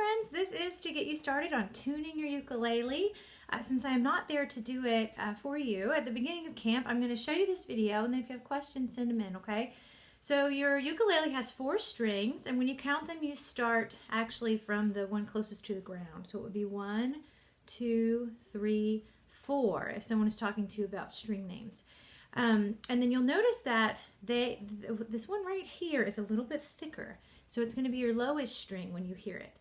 friends, this is to get you started on tuning your ukulele. Since I am not there to do it for you at the beginning of camp, I'm going to show you this video, and then if you have questions, send them in, okay? So your ukulele has 4 strings, and when you count them, you start actually from the one closest to the ground. So it would be 1, 2, 3, 4 if someone is talking to you about string names. And then you'll notice that this one right here is a little bit thicker. So it's going to be your lowest string when you hear it.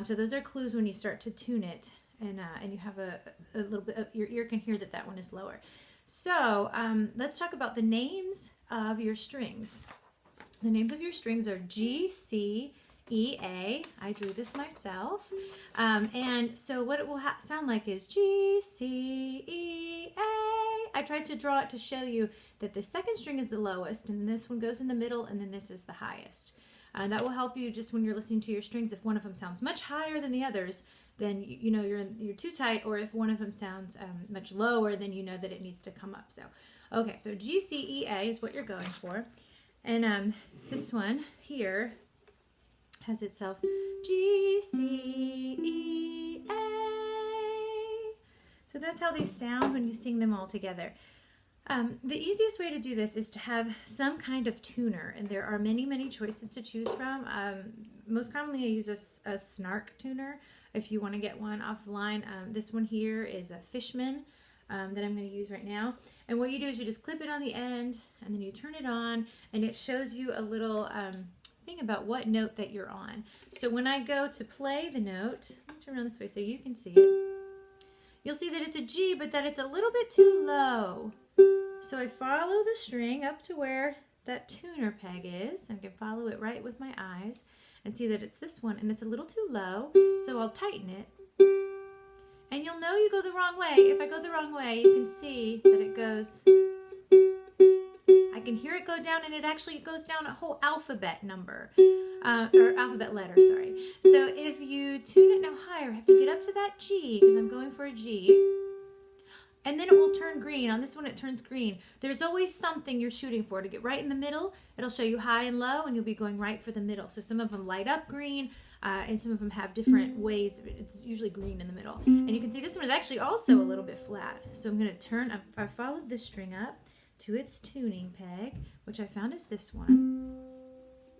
So those are clues when you start to tune it, and you have a little bit of, your ear can hear that that one is lower. So let's talk about the names of your strings. The names of your strings are G, C, E, A. I drew this myself. And so what it will sound like is G, C, E, A. I tried to draw it to show you that the second string is the lowest, and this one goes in the middle, and then this is the highest. That will help you just when you're listening to your strings. If one of them sounds much higher than the others, then you know you're too tight, or if one of them sounds much lower, then you know that it needs to come up. So, okay, so G, C, E, A is what you're going for. And this one here has itself G, C, E, A. So that's how they sound when you sing them all together. The easiest way to do this is to have some kind of tuner, and there are many, many choices to choose from. Most commonly I use a snark tuner if you want to get one offline. This one here is a Fishman that I'm going to use right now. And what you do is you just clip it on the end, and then you turn it on, and it shows you a little thing about what note that you're on. So when I go to play the note, let me turn around this way so you can see it. You'll see that it's a G, but that it's a little bit too low. So I follow the string up to where that tuner peg is. I can follow it right with my eyes and see that it's this one, and it's a little too low, so I'll tighten it. And you'll know you go the wrong way. If I go the wrong way, you can see that it goes, I can hear it go down, and it actually goes down a whole alphabet number, or alphabet letter, sorry. So if you tune it now higher, I have to get up to that G, because I'm going for a G. And then it will turn green. On this one, it turns green. There's always something you're shooting for. To get right in the middle, it'll show you high and low, and you'll be going right for the middle. So some of them light up green, and some of them have different ways. It's usually green in the middle. And you can see this one is actually also a little bit flat. So I'm going to turn, I followed this string up to its tuning peg, which I found is this one.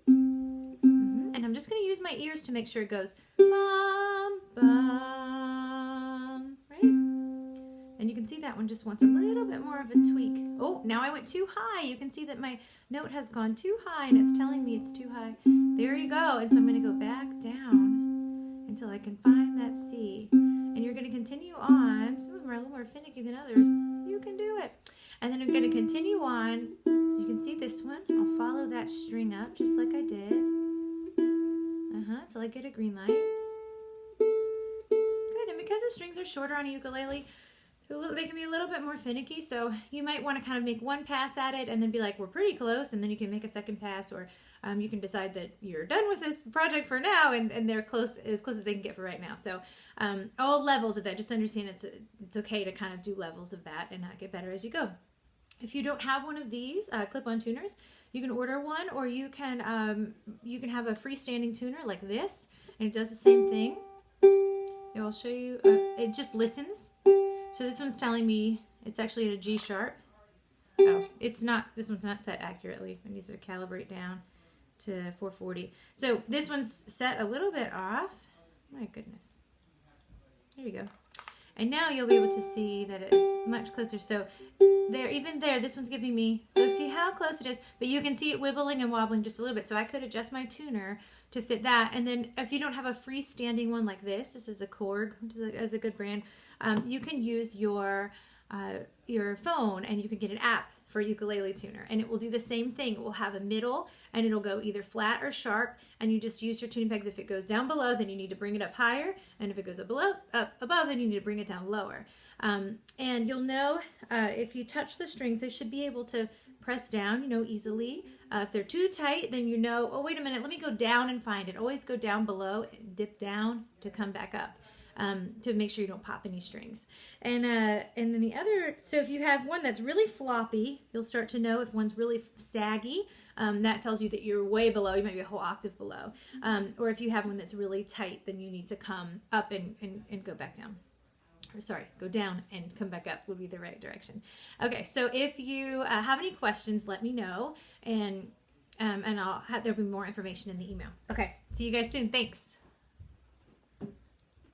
And I'm just going to use my ears to make sure it goes bum, bum, right? And you can see that one just wants a little bit more of a tweak. Oh, now I went too high. You can see that my note has gone too high, and it's telling me it's too high. There you go. And so I'm going to go back down until I can find that C. And you're going to continue on. Some of them are a little more finicky than others. You can do it. And then I'm going to continue on. You can see this one. I'll follow that string up just like I did. Until I get a green light. Good. And because the strings are shorter on a ukulele, they can be a little bit more finicky, so you might want to kind of make one pass at it and then be like, we're pretty close, and then you can make a second pass, or you can decide that you're done with this project for now, and they're close as they can get for right now. So all levels of that, just understand it's okay to kind of do levels of that and get better as you go. If you don't have one of these clip-on tuners, you can order one, or you can have a freestanding tuner like this, and it does the same thing. I'll show you. It just listens. So this one's telling me it's actually at a G sharp. Oh, it's not. This one's not set accurately. It needs to calibrate down to 440. So this one's set a little bit off. My goodness. There you go. And now you'll be able to see that it's much closer. So even there, this one's giving me, so see how close it is, but you can see it wibbling and wobbling just a little bit. So I could adjust my tuner to fit that. And then if you don't have a freestanding one like this is a Korg, which is a good brand, you can use your phone, and you can get an app for ukulele tuner, and it will do the same thing. It will have a middle, and it'll go either flat or sharp, and you just use your tuning pegs. If it goes down below, then you need to bring it up higher, and if it goes up above, then you need to bring it down lower. And you'll know if you touch the strings, they should be able to press down, easily. If they're too tight, then oh, wait a minute, let me go down and find it. Always go down below, dip down to come back up. to make sure you don't pop any strings. And then the other, so if you have one that's really floppy, you'll start to know if one's really saggy. That tells you that you're way below. You might be a whole octave below. Or if you have one that's really tight, then you need to come up and go back down. Or sorry, go down and come back up would be the right direction. Okay, so if you have any questions, let me know, and there'll be more information in the email. Okay, see you guys soon. Thanks.